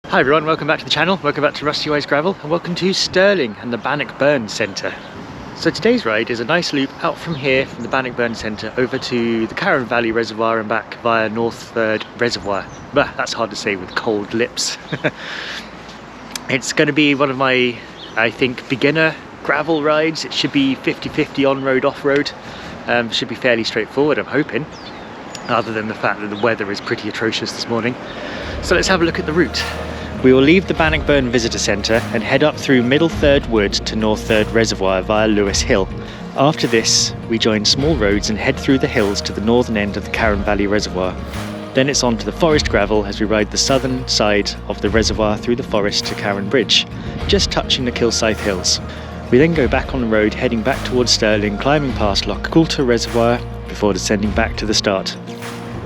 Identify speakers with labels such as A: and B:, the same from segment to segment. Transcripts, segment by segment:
A: Hi everyone, welcome back to the channel, welcome back to Rusty Wise Gravel, and welcome to Stirling and the Bannockburn Centre. So today's ride is a nice loop out from here, from the Bannockburn Centre, over to the Carron Valley Reservoir and back via North Third Reservoir. Bah, that's hard to say with cold lips. It's going to be one of my, I think, beginner gravel rides. It should be 50-50 on-road, off-road. Should be fairly straightforward, I'm hoping, other than the fact that the weather is pretty atrocious this morning. So let's have a look at the route. We will leave the Bannockburn Visitor Centre and head up through Middle Third Wood to North Third Reservoir via Lewis Hill. After this, we join small roads and head through the hills to the northern end of the Carron Valley Reservoir. Then it's on to the forest gravel as we ride the southern side of the reservoir through the forest to Carron Bridge, just touching the Kilsyth Hills. We then go back on the road heading back towards Stirling, climbing past lochs Reservoir before descending back to the start.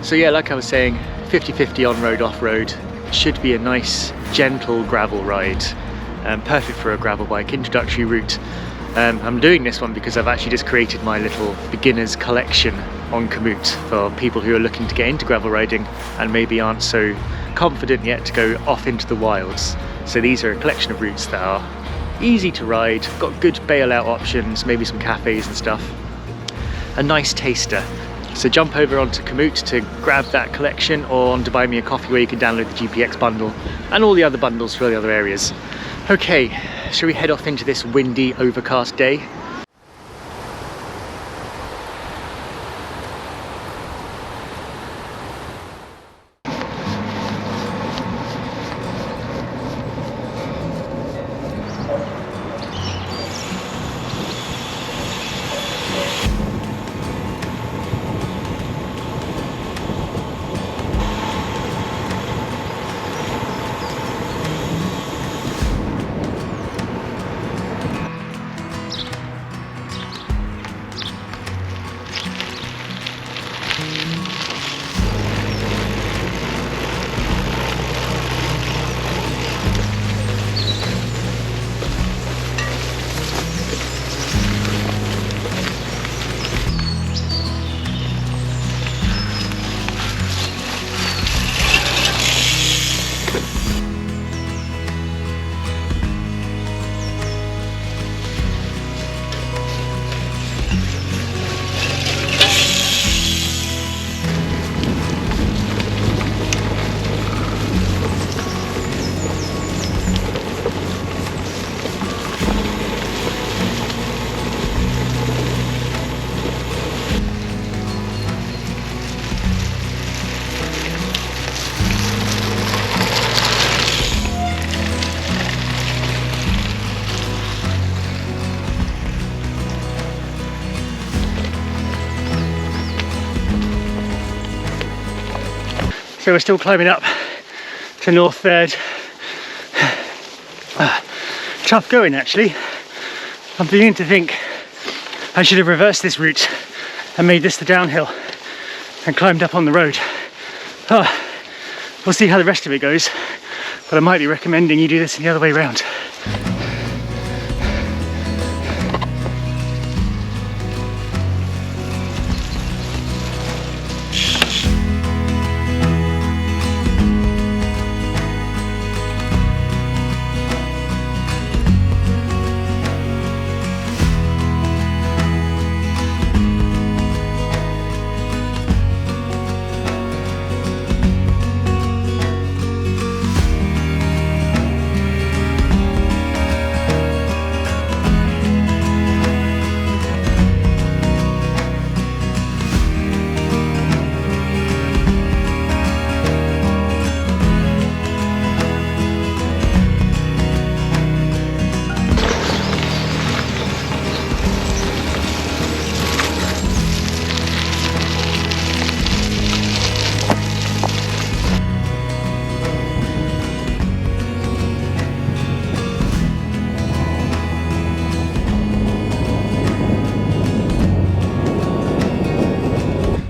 A: So yeah, like I was saying, 50-50 on-road, off-road. Should be a nice, gentle gravel ride, perfect for a gravel bike introductory route. I'm doing this one because I've actually just created my little beginners collection on Komoot for people who are looking to get into gravel riding and maybe aren't so confident yet to go off into the wilds. So these are a collection of routes that are easy to ride, got good bailout options, maybe some cafes and stuff. A nice taster. So jump over onto Komoot to grab that collection, or onto Buy Me a Coffee where you can download the GPX bundle and all the other bundles for all the other areas. Okay, shall we head off into this windy, overcast day? So we're still climbing up to North Third. Tough going actually. I'm beginning to think I should have reversed this route and made this the downhill and climbed up on the road. We'll see how the rest of it goes, but I might be recommending you do this in the other way around.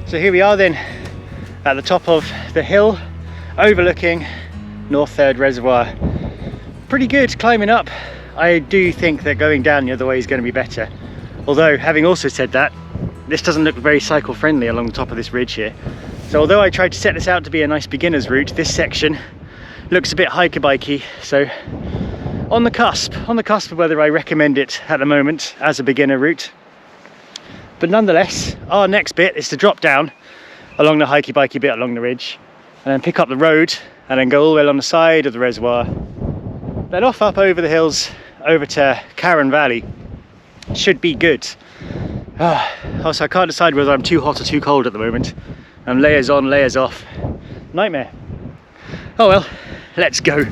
A: So here we are then at the top of the hill overlooking North Third Reservoir. Pretty good climbing up. I do think that going down the other way is going to be better. Although, having also said that, this doesn't look very cycle friendly along the top of this ridge here. So although I tried to set this out to be a nice beginner's route, this section looks a bit hiker-bikey, so on the cusp of whether I recommend it at the moment as a beginner route. But nonetheless, our next bit is to drop down along the hikey-bikey bit along the ridge, and then pick up the road, and then go all the way along the side of the reservoir, then off up over the hills, over to Carron Valley. Should be good. Also, I can't decide whether I'm too hot or too cold at the moment. I'm layers on, layers off. Nightmare. Oh well, let's go.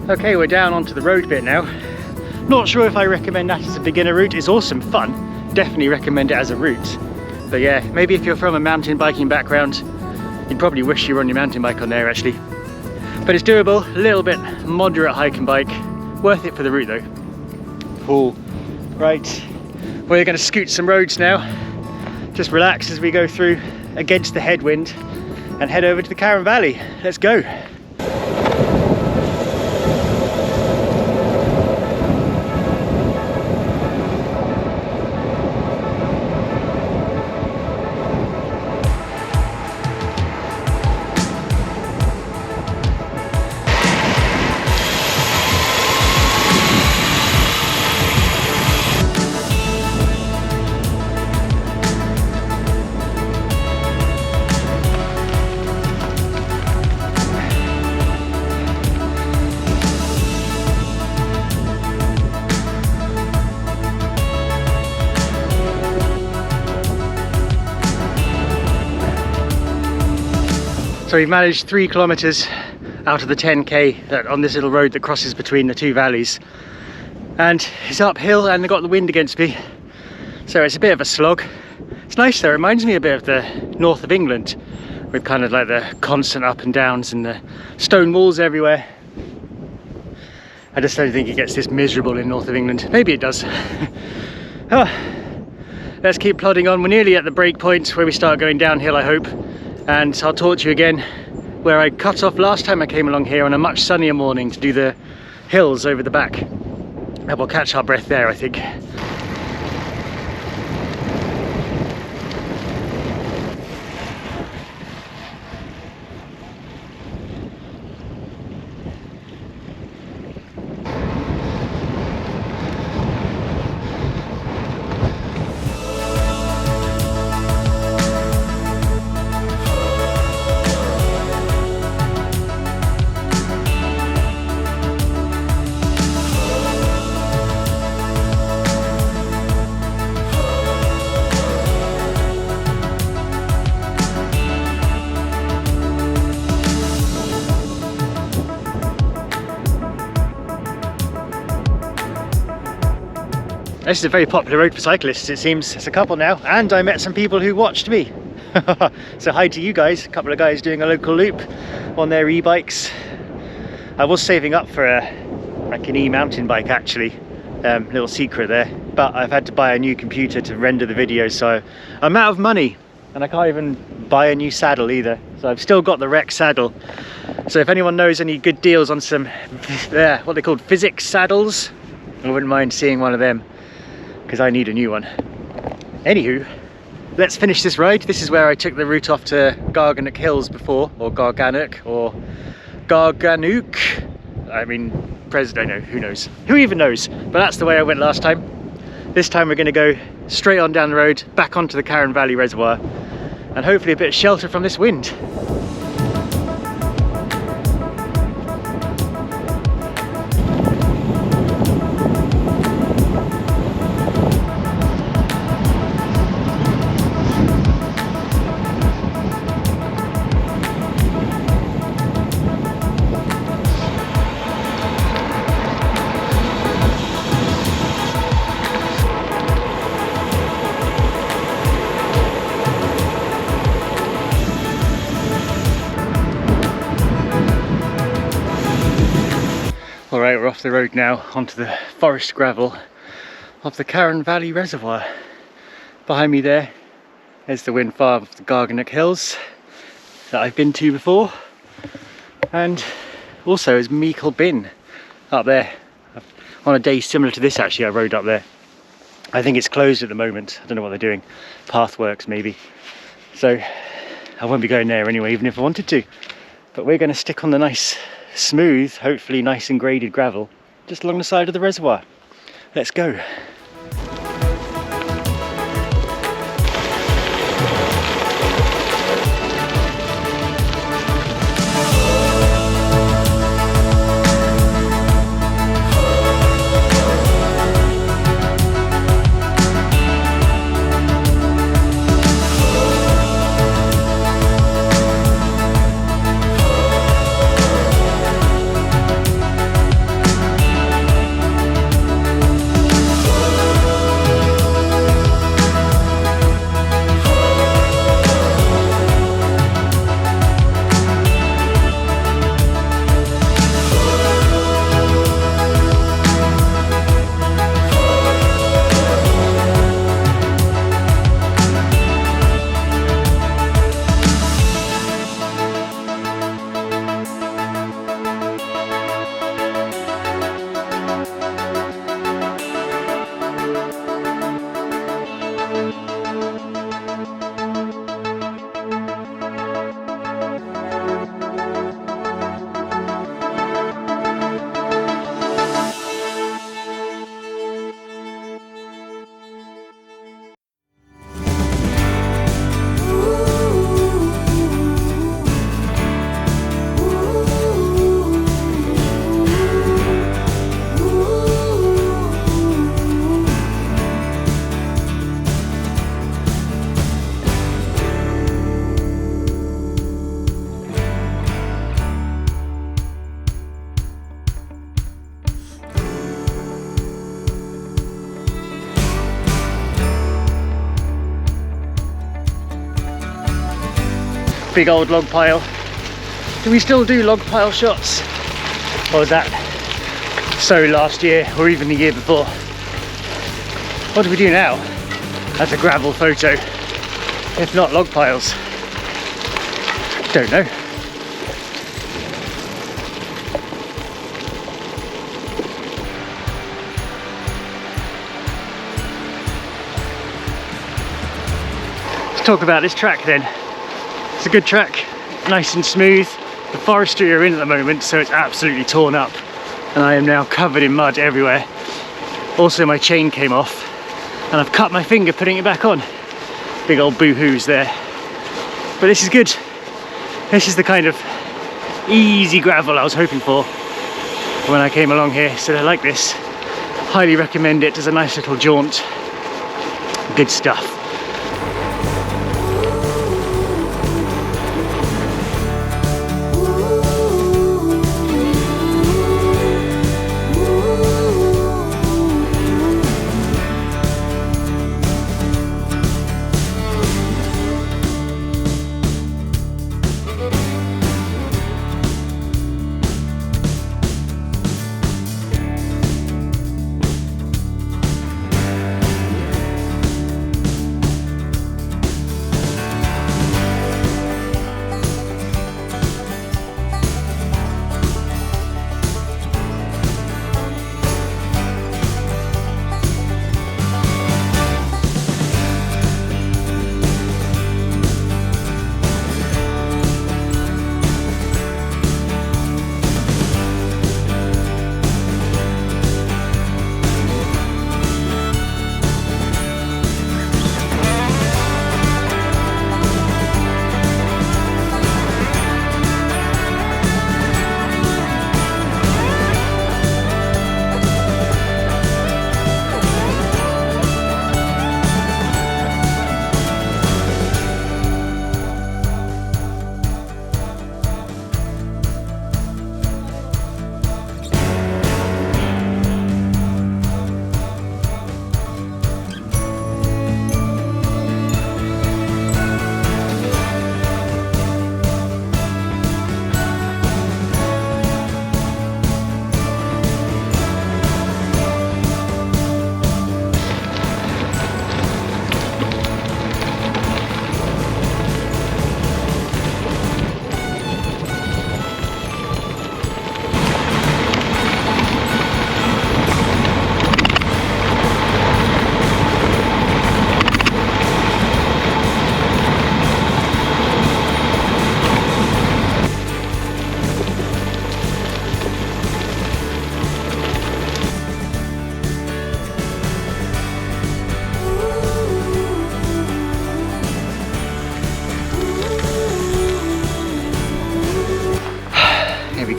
A: Okay, we're down onto the road bit now. Not sure if I recommend that as a beginner route. It's awesome fun. Definitely recommend it as a route. But yeah, maybe if you're from a mountain biking background, you'd probably wish you were on your mountain bike on there actually. But it's doable, a little bit moderate hike and bike. Worth it for the route though. Cool. Right, we're going to scoot some roads now. Just relax as we go through against the headwind and head over to the Carron Valley. Let's go. So we've managed 3 kilometers out of the 10k that on this little road that crosses between the two valleys, and it's uphill and I've got the wind against me, so it's a bit of a slog. It's nice though, it reminds me a bit of the north of England with kind of like the constant up and downs and the stone walls everywhere. I just don't think it gets this miserable in north of England. Maybe it does. Let's keep plodding on. We're nearly at the break point where we start going downhill, I hope. And I'll talk to you again where I cut off last time I came along here on a much sunnier morning to do the hills over the back. And we'll catch our breath there, I think. This is a very popular road for cyclists, it seems. It's a couple now, and I met some people who watched me. So hi to you guys, a couple of guys doing a local loop on their e-bikes. I was saving up for like an e-mountain bike actually, little secret there, but I've had to buy a new computer to render the videos, so I'm out of money and I can't even buy a new saddle either. So I've still got the Rec saddle. So if anyone knows any good deals on some, what they called physics saddles, I wouldn't mind seeing one of them, because I need a new one. Anywho, let's finish this ride. This is where I took the route off to Garganuk Hills before, or Garganuk, or Garganuk. I mean, I don't know, who knows? Who even knows? But that's the way I went last time. This time we're going to go straight on down the road, back onto the Carron Valley Reservoir, and hopefully a bit of shelter from this wind. off the road now onto the forest gravel of the Carron Valley Reservoir. Behind me there's the wind farm of the Garganic Hills that I've been to before, and also is Meikle Bin up there. On a day similar to this actually I rode up there. I think it's closed at the moment, I don't know what they're doing, pathworks maybe, so I won't be going there anyway even if I wanted to. But we're going to stick on the nice smooth, hopefully nice and graded gravel just along the side of the reservoir. Let's go. Big old log pile. Do we still do log pile shots? Or was that so last year or even the year before? What do we do now? That's a gravel photo, if not log piles. Don't know. Let's talk about this track then. It's a good track, nice and smooth. The forestry are in at the moment, so it's absolutely torn up and I am now covered in mud everywhere. Also my chain came off and I've cut my finger putting it back on. Big old boo-hoos there. But this is good. This is the kind of easy gravel I was hoping for when I came along here, so I like this. Highly recommend it as a nice little jaunt. Good stuff.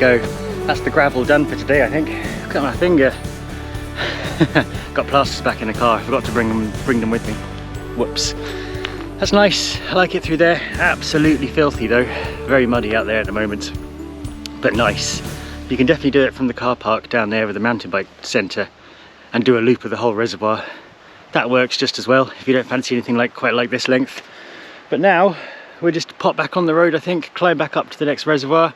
A: go. That's the gravel done for today, I think. Look at my finger. Got plasters back in the car. I forgot to bring them with me. Whoops. That's nice. I like it through there. Absolutely filthy though. Very muddy out there at the moment, but nice. You can definitely do it from the car park down there with the mountain bike centre and do a loop of the whole reservoir. That works just as well if you don't fancy anything quite like this length. But now we'll just pop back on the road, I think, climb back up to the next reservoir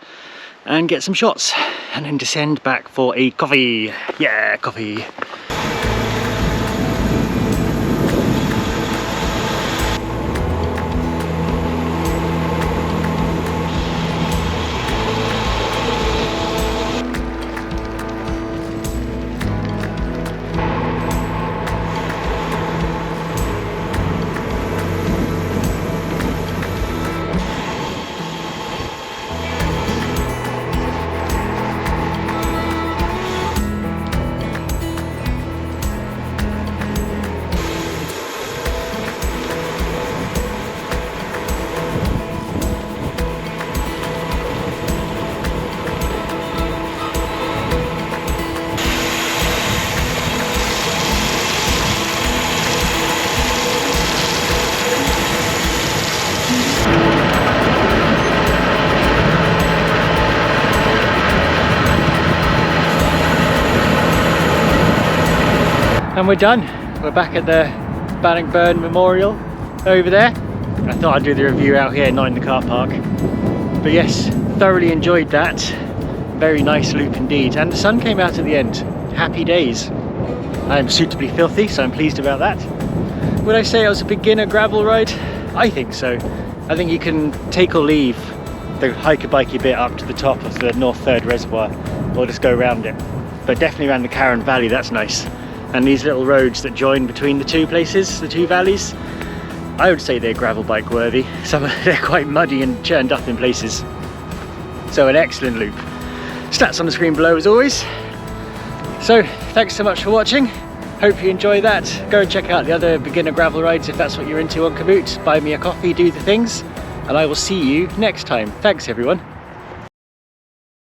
A: and get some shots, and then descend back for a coffee. Yeah, coffee. And we're done. We're back at the Bannockburn Memorial over there. I thought I'd do the review out here, not in the car park. But yes, thoroughly enjoyed that. Very nice loop indeed. And the sun came out at the end. Happy days. I am suitably filthy, so I'm pleased about that. Would I say it was a beginner gravel ride? I think so. I think you can take or leave the hiker-bikey bit up to the top of the North Third Reservoir, or just go around it. But definitely around the Carron Valley, that's nice. And these little roads that join between the two places, the two valleys, I would say they're gravel bike worthy. They're quite muddy and churned up in places. So an excellent loop. Stats on the screen below as always. So thanks so much for watching. Hope you enjoy that. Go and check out the other beginner gravel rides if that's what you're into on Komoot. Buy me a coffee, do the things, and I will see you next time. Thanks everyone.